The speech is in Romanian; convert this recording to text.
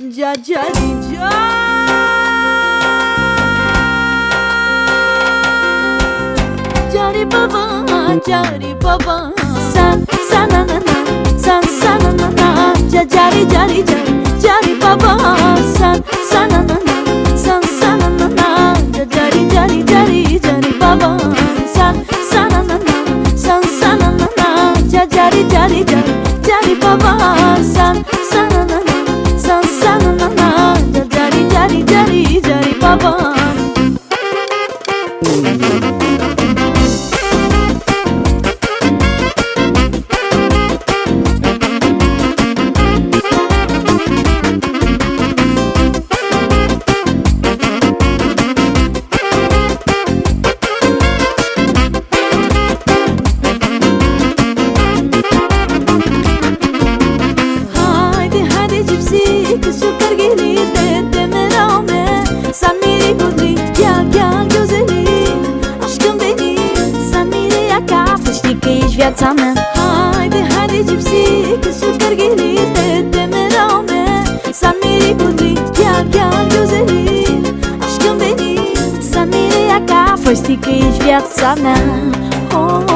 Cari baba san na na na san na na na cari baba san na na na san na na na cari baba san na na na san na na na cari baba san na na na san na na na cari baba. Viața mea Haide, gypsy, că super ghelite Te merau me Să miri putri, chiar iuzeli Aşkım beni Să miri ca Fă știi că ești viața mea.